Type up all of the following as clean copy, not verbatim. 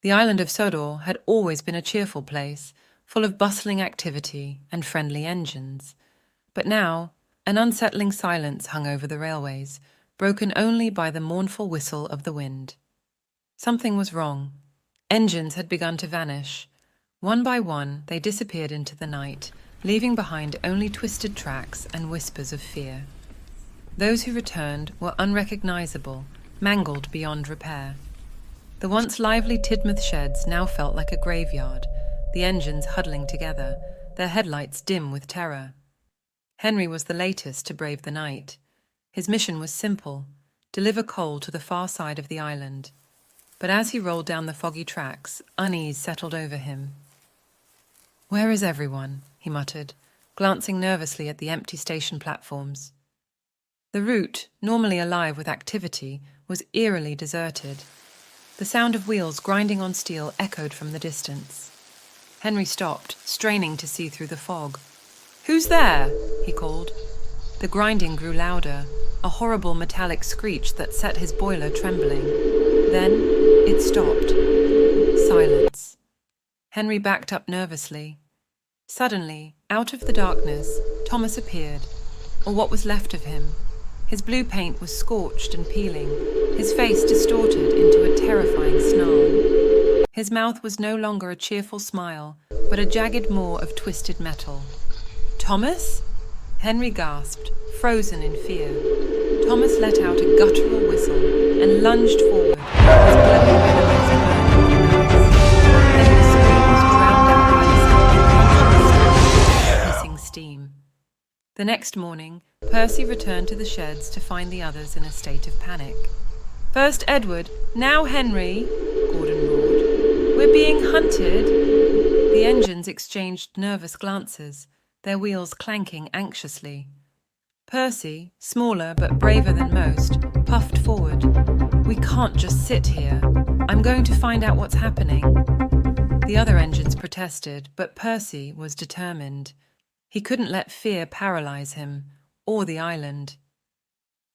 The island of Sodor had always been a cheerful place, full of bustling activity and friendly engines. But now, an unsettling silence hung over the railways, broken only by the mournful whistle of the wind. Something was wrong. Engines had begun to vanish. One by one, they disappeared into the night, leaving behind only twisted tracks and whispers of fear. Those who returned were unrecognizable, mangled beyond repair. The once lively Tidmouth sheds now felt like a graveyard, the engines huddling together, their headlights dim with terror. Henry was the latest to brave the night. His mission was simple: deliver coal to the far side of the island. But as he rolled down the foggy tracks, unease settled over him. "Where is everyone?" he muttered, glancing nervously at the empty station platforms. The route, normally alive with activity, was eerily deserted. The sound of wheels grinding on steel echoed from the distance. Henry stopped, straining to see through the fog. "Who's there?" he called. The grinding grew louder, a horrible metallic screech that set his boiler trembling. Then it stopped. Silence. Henry backed up nervously. Suddenly, out of the darkness, Thomas appeared, or what was left of him. His blue paint was scorched and peeling, his face distorted into a terrifying snarl. His mouth was no longer a cheerful smile, but a jagged maw of twisted metal. "Thomas?" Henry gasped, frozen in fear. Thomas let out a guttural whistle and lunged forward, his glowing red eyes burning in the ice. Henry's scream was drowned out by the sound of hissing steam. The next morning, Percy returned to the sheds to find the others in a state of panic. "First Edward, now Henry," Gordon roared. "We're being hunted." The engines exchanged nervous glances, their wheels clanking anxiously. Percy, smaller but braver than most, puffed forward. "We can't just sit here. I'm going to find out what's happening." The other engines protested, but Percy was determined. He couldn't let fear paralyze him, or the island.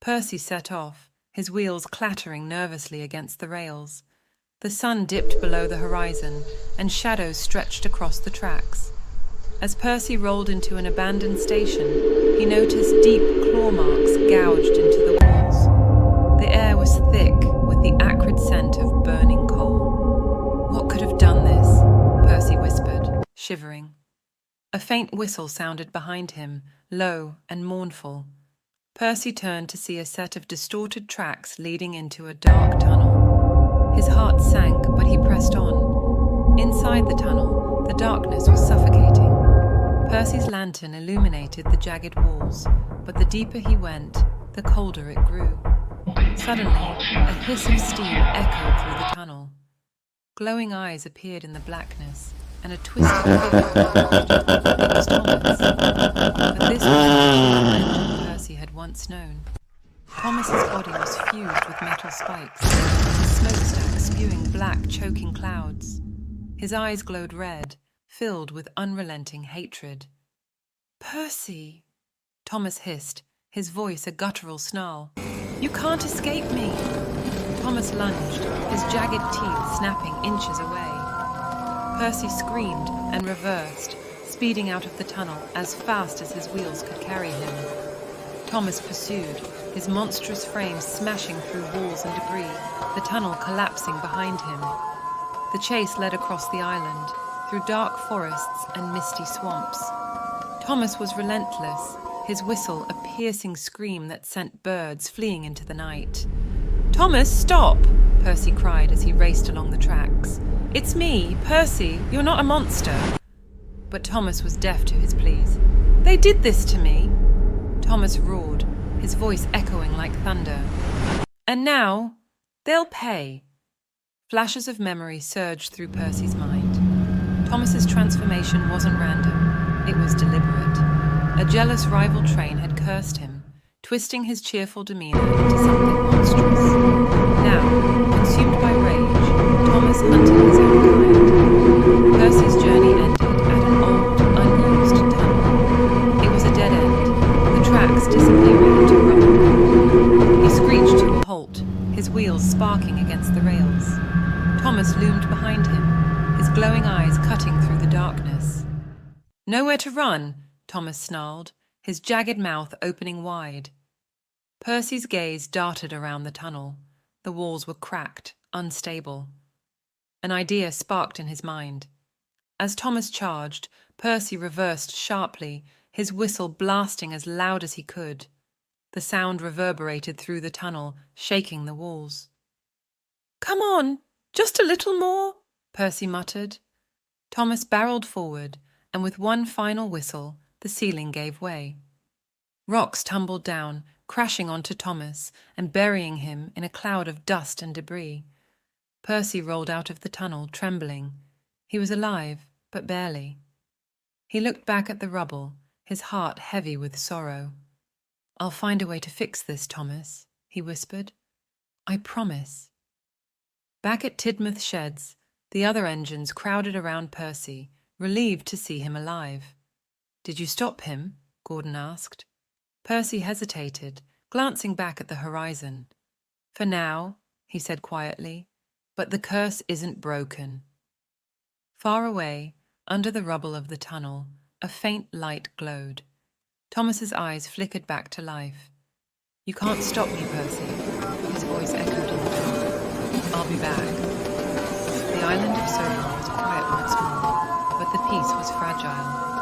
Percy set off, his wheels clattering nervously against the rails. The sun dipped below the horizon, and shadows stretched across the tracks. As Percy rolled into an abandoned station, he noticed deep claw marks gouged into the walls. The air was thick with the acrid scent of burning coal. "What could have done this?" Percy whispered, shivering. A faint whistle sounded behind him, low and mournful. Percy turned to see a set of distorted tracks leading into a dark tunnel. His heart sank, but he pressed on. Inside the tunnel, the darkness was suffocating. Percy's lantern illuminated the jagged walls, but the deeper he went, the colder it grew. Suddenly, a hiss of steam echoed through the tunnel. Glowing eyes appeared in the blackness, and a twisted figure emerged. It was Thomas. But this was not the engine Percy had once known. Thomas's body was fused with metal spikes, his smokestack spewing black, choking clouds. His eyes glowed red, filled with unrelenting hatred. "Percy!" Thomas hissed, his voice a guttural snarl. "You can't escape me!" Thomas lunged, his jagged teeth snapping inches away. Percy screamed and reversed, speeding out of the tunnel as fast as his wheels could carry him. Thomas pursued, his monstrous frame smashing through walls and debris, the tunnel collapsing behind him. The chase led across the island, through dark forests and misty swamps. Thomas was relentless, his whistle a piercing scream that sent birds fleeing into the night. "Thomas, stop!" Percy cried as he raced along the tracks. "It's me, Percy, you're not a monster." But Thomas was deaf to his pleas. "They did this to me!" Thomas roared, his voice echoing like thunder. "And now, they'll pay." Flashes of memory surged through Percy's mind. Thomas's transformation wasn't random, it was deliberate. A jealous rival train had cursed him, twisting his cheerful demeanor into something monstrous. Now, consumed by rage, Thomas hunted his own kind. Percy's journey ended at an old, unused tunnel. It was a dead end, the tracks disappearing into rubble. He screeched to a halt, his wheels sparking against the rails. Thomas loomed behind behind him, his glowing eyes cutting through the darkness. "Nowhere to run," Thomas snarled, his jagged mouth opening wide. Percy's gaze darted around the tunnel. The walls were cracked, unstable. An idea sparked in his mind. As Thomas charged, Percy reversed sharply, his whistle blasting as loud as he could. The sound reverberated through the tunnel, shaking the walls. "Come on, just a little more," Percy muttered. Thomas barreled forward, and with one final whistle, the ceiling gave way. Rocks tumbled down, crashing onto Thomas and burying him in a cloud of dust and debris. Percy rolled out of the tunnel, trembling. He was alive, but barely. He looked back at the rubble, his heart heavy with sorrow. "I'll find a way to fix this, Thomas," he whispered. "I promise." Back at Tidmouth Sheds, the other engines crowded around Percy, relieved to see him alive. "Did you stop him?" Gordon asked. Percy hesitated, glancing back at the horizon. "For now," he said quietly, "but the curse isn't broken." Far away, under the rubble of the tunnel, a faint light glowed. Thomas's eyes flickered back to life. "You can't stop me, Percy," his voice echoed in the dark. "I'll be back." The island of Soho was quiet once more, but the peace was fragile.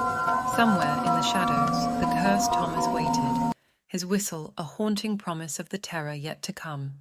Somewhere in the shadows, the cursed Thomas waited, his whistle a haunting promise of the terror yet to come.